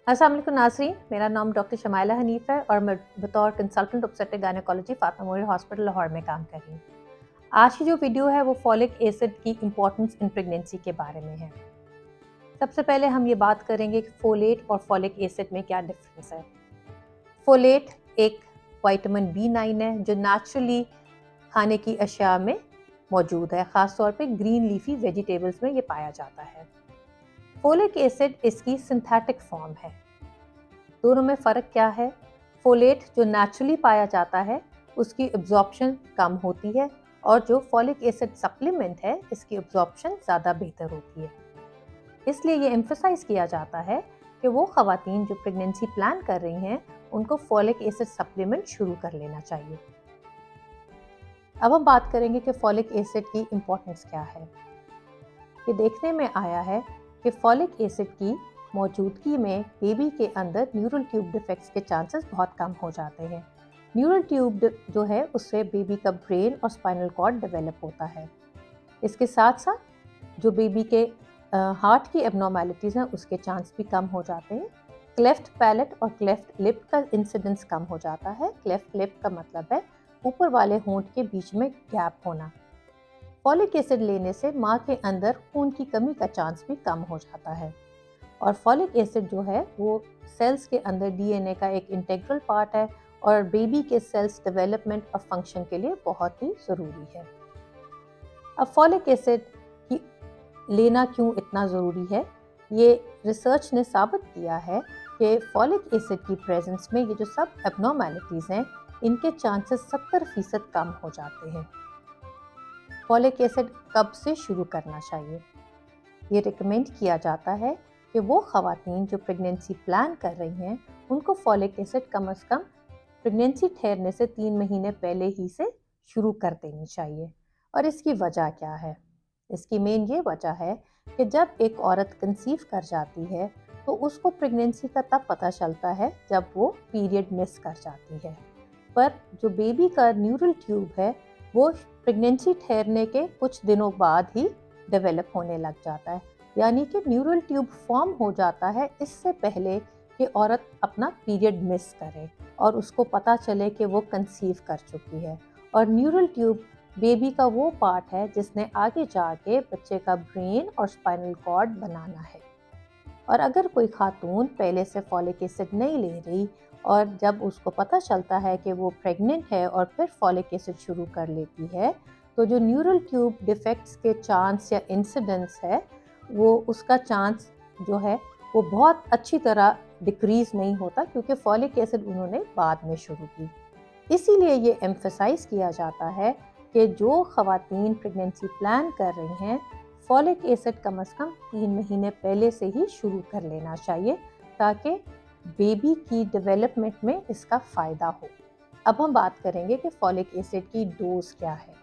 अस्सलाम वालेकुम नाज़रीन, मेरा नाम डॉक्टर शमाइला हनीफ़ है और मैं बतौर consultant obstetric gynaecology Fatima memorial hospital Lahore में काम कर रही हूँ। आज की जो वीडियो है वो फॉलिक एसिड की इम्पोर्टेंस इन प्रेगनेंसी के बारे में है। सबसे पहले हम ये बात करेंगे कि फोलेट और फॉलिक एसिड में क्या डिफरेंस है। फोलेट एक विटामिन B9 है जो नेचुरली खाने की अशिया में मौजूद है, ख़ासतौर पे ग्रीन लीफी वेजिटेबल्स में ये पाया जाता है। फोलिक एसिड इसकी सिंथेटिक फॉर्म है। दोनों में फ़र्क क्या है? फोलेट जो नेचुरली पाया जाता है उसकी एब्जॉर्प्शन कम होती है और जो फॉलिक एसिड सप्लीमेंट है इसकी एब्जॉर्प्शन ज़्यादा बेहतर होती है। इसलिए ये एम्फसाइज किया जाता है कि वो ख़वातीन जो प्रेगनेंसी प्लान कर रही हैं उनको फॉलिक एसिड सप्लीमेंट शुरू कर लेना चाहिए। अब हम बात करेंगे कि फॉलिक एसिड की इम्पोर्टेंस क्या है। ये देखने में आया है कि फॉलिक एसिड की मौजूदगी में बेबी के अंदर न्यूरल ट्यूब डिफेक्ट्स के चांसेस बहुत कम हो जाते हैं। न्यूरल ट्यूब जो है उससे बेबी का ब्रेन और स्पाइनल कॉर्ड डेवलप होता है। इसके साथ साथ जो बेबी के हार्ट की एबनॉर्मेलिटीज़ हैं उसके चांस भी कम हो जाते हैं। क्लेफ्ट पैलेट और क्लेफ्ट लिप का इंसिडेंस कम हो जाता है। क्लेफ्ट लिप का मतलब है ऊपर वाले होंठ के बीच में गैप होना। फॉलिक एसिड लेने से माँ के अंदर खून की कमी का चांस भी कम हो जाता है। और फॉलिक एसिड जो है वो सेल्स के अंदर डीएनए का एक इंटीग्रल पार्ट है और बेबी के सेल्स डेवलपमेंट और फंक्शन के लिए बहुत ही ज़रूरी है। अब फॉलिक एसिड की लेना क्यों इतना ज़रूरी है? ये रिसर्च ने साबित किया है कि फॉलिक एसिड की प्रेजेंस में ये जो सब एबनॉर्मेलिटीज़ हैं इनके चांसेस 70% कम हो जाते हैं। फॉलिक एसिड कब से शुरू करना चाहिए? ये रिकमेंड किया जाता है कि वो ख़वातीन जो प्रेगनेंसी प्लान कर रही हैं उनको फॉलिक एसिड कम से कम प्रेगनेंसी ठहरने से 3 महीने पहले ही से शुरू कर देनी चाहिए। और इसकी वजह क्या है? इसकी मेन ये वजह है कि जब एक औरत कंसीव कर जाती है तो उसको प्रेगनेंसी का तब पता चलता है जब वो पीरियड मिस कर जाती है। पर जो बेबी का न्यूरल ट्यूब है वो प्रेगनेंसी ठहरने के कुछ दिनों बाद ही डेवलप होने लग जाता है, यानी कि न्यूरल ट्यूब फॉर्म हो जाता है इससे पहले कि औरत अपना पीरियड मिस करे और उसको पता चले कि वो कंसीव कर चुकी है। और न्यूरल ट्यूब बेबी का वो पार्ट है जिसने आगे जाके बच्चे का ब्रेन और स्पाइनल कॉर्ड बनाना है। और अगर कोई खातून पहले से फॉलिक एसिड नहीं ले रही और जब उसको पता चलता है कि वो प्रेग्नेंट है और फिर फॉलिक एसिड शुरू कर लेती है तो जो न्यूरल ट्यूब डिफेक्ट्स के चांस या इंसिडेंस है वो उसका चांस जो है वो बहुत अच्छी तरह डिक्रीज नहीं होता क्योंकि फॉलिक एसिड उन्होंने बाद में शुरू की। इसीलिए ये एम्फसाइज किया जाता है कि जो ख़वातीन प्रेगनेंसी प्लान कर रही हैं फॉलिक एसिड कम से कम 3 महीने पहले से ही शुरू कर लेना चाहिए ताकि बेबी की डेवलपमेंट में इसका फ़ायदा हो। अब हम बात करेंगे कि फॉलिक एसिड की डोज क्या है।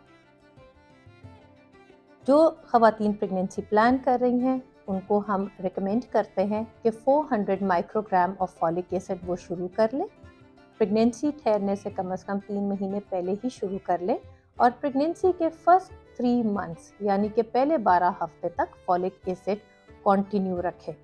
जो ख़वातीन प्रेगनेंसी प्लान कर रही हैं उनको हम रिकमेंड करते हैं कि 400 माइक्रोग्राम ऑफ फॉलिक एसिड वो शुरू कर लें। प्रेगनेंसी ठहरने से कम 3 महीने पहले ही शुरू कर लें और प्रेगनेंसी के फर्स्ट 3 मंथ्स यानी कि पहले 12 हफ्ते तक फॉलिक एसिड कंटिन्यू रखें।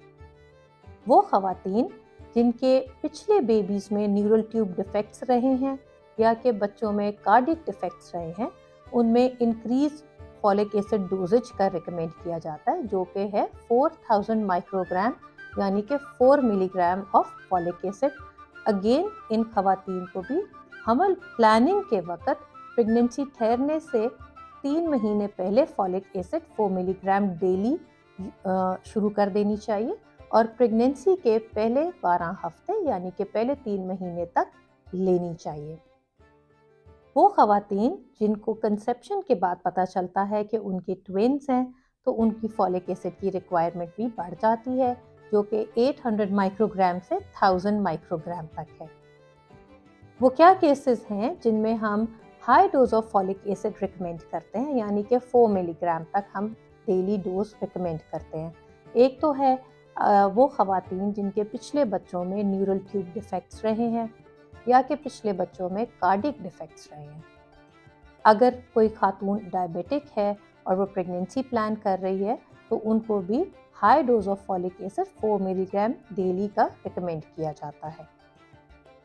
वो ख़वातीन जिनके पिछले बेबीज़ में न्यूरल ट्यूब डिफेक्ट्स रहे हैं या कि बच्चों में कार्डियक डिफेक्ट्स रहे हैं उनमें इंक्रीज फॉलिक एसिड डोजेज का रिकमेंड किया जाता है जो कि है 4000 माइक्रोग्राम यानी कि 4 milligram of folic acid. Again in ख़वातीन को भी हमल प्लानिंग के वक़्त प्रेगनेंसी ठहरने से 3 महीने पहले फॉलिक एसिड 4 मिलीग्राम डेली शुरू कर देनी चाहिए और प्रेगनेंसी के पहले 12 हफ्ते यानी कि पहले 3 महीने तक लेनी चाहिए। वो ख़वातीन जिनको कंसेप्शन के बाद पता चलता है कि उनके ट्विन्स हैं तो उनकी फॉलिक एसिड की रिक्वायरमेंट भी बढ़ जाती है जो कि 800 माइक्रोग्राम से 1000 माइक्रोग्राम तक है। वो क्या केसेस हैं जिनमें हम high dose of folic acid recommend करते हैं यानी कि 4 मिलीग्राम तक हम डेली डोज रिकमेंड करते हैं। एक तो है वो ख़वातीन जिनके पिछले बच्चों में न्यूरल ट्यूब डिफेक्ट्स रहे हैं या कि पिछले बच्चों में कार्डियक डिफेक्ट्स रहे हैं। अगर कोई खातून डायबिटिक है और वो प्रेगनेंसी प्लान कर रही है तो उनको भी high dose of folic acid 4 milligram daily का रिकमेंड किया जाता है।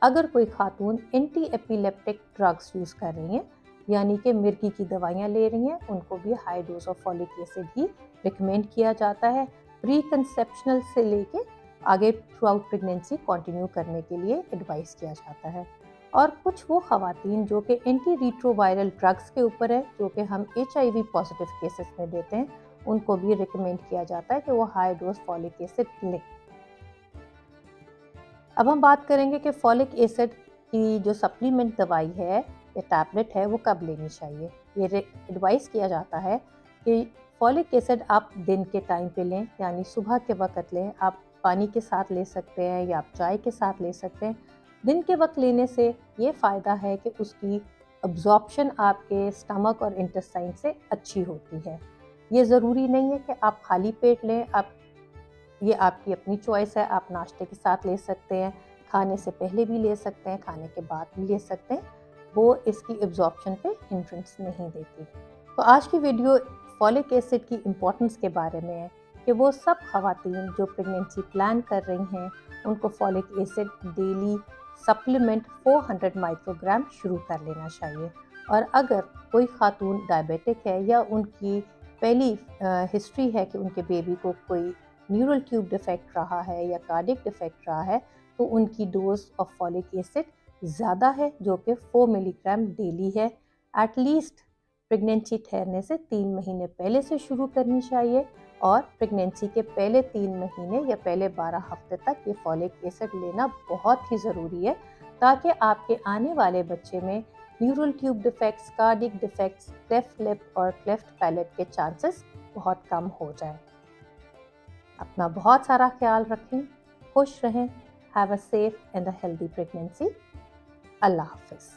अगर कोई खातून एंटी एपिलेप्टिक ड्रग्स यूज़ कर रही हैं, यानी कि मिर्गी की दवाइयाँ ले रही हैं, उनको भी high dose of folic acid he recommend किया जाता है। प्री कंसेप्शनल से लेके आगे थ्रू आउट प्रेगनेंसी कंटिन्यू करने के लिए एडवाइस किया जाता है। और कुछ वो ख़वातीन जो कि एंटी रिट्रोवायरल ड्रग्स के ऊपर है, जो कि हम HIV पॉजिटिव केसेस में देते हैं, उनको भी रिकमेंड किया जाता है कि वो हाई डोज फॉलिक एसिड लें। अब हम बात करेंगे कि फॉलिक एसिड की जो सप्लीमेंट दवाई है या टैबलेट है वो कब लेनी चाहिए। ये एडवाइस किया जाता है कि फॉलिक एसिड आप दिन के टाइम पे लें, यानी सुबह के वक्त लें। आप पानी के साथ ले सकते हैं या आप चाय के साथ ले सकते हैं। दिन के वक्त लेने से ये फ़ायदा है कि उसकी अब्जॉर्प्शन आपके स्टमक और इंटेस्टाइन से अच्छी होती है। ये ज़रूरी नहीं है कि आप खाली पेट लें, ये आपकी अपनी चॉइस है। आप नाश्ते के साथ ले सकते हैं, खाने से पहले भी ले सकते हैं, खाने के बाद भी ले सकते हैं। वो इसकी एब्जॉर्प्शन पे हिंड्रेंस नहीं देती। तो आज की वीडियो फॉलिक एसिड की इम्पोर्टेंस के बारे में है कि वो सब ख़वातीन जो प्रेगनेंसी प्लान कर रही हैं, उनको folic acid daily supplement 400 microgram शुरू कर लेना चाहिए। और अगर कोई खातून डायबिटिक है या उनकी पहली हिस्ट्री है कि उनके बेबी को कोई न्यूरल ट्यूब डिफेक्ट रहा है या कार्डियक डिफेक्ट रहा है, तो उनकी डोज ऑफ फॉलिक एसिड ज़्यादा है, जो कि 4 मिलीग्राम डेली है। एटलीस्ट प्रेगनेंसी ठहरने से 3 महीने पहले से शुरू करनी चाहिए और प्रेगनेंसी के पहले 3 महीने या पहले 12 हफ्ते तक ये फॉलिक एसिड लेना बहुत ही ज़रूरी है, ताकि आपके आने वाले बच्चे में neural tube defects, cardiac defects, cleft lip और क्लेफ्ट पैलेट के चांसेस बहुत कम हो जाए। अपना बहुत सारा ख्याल रखें, खुश रहें। Have a safe and a healthy pregnancy. अल्लाह हाफिज़।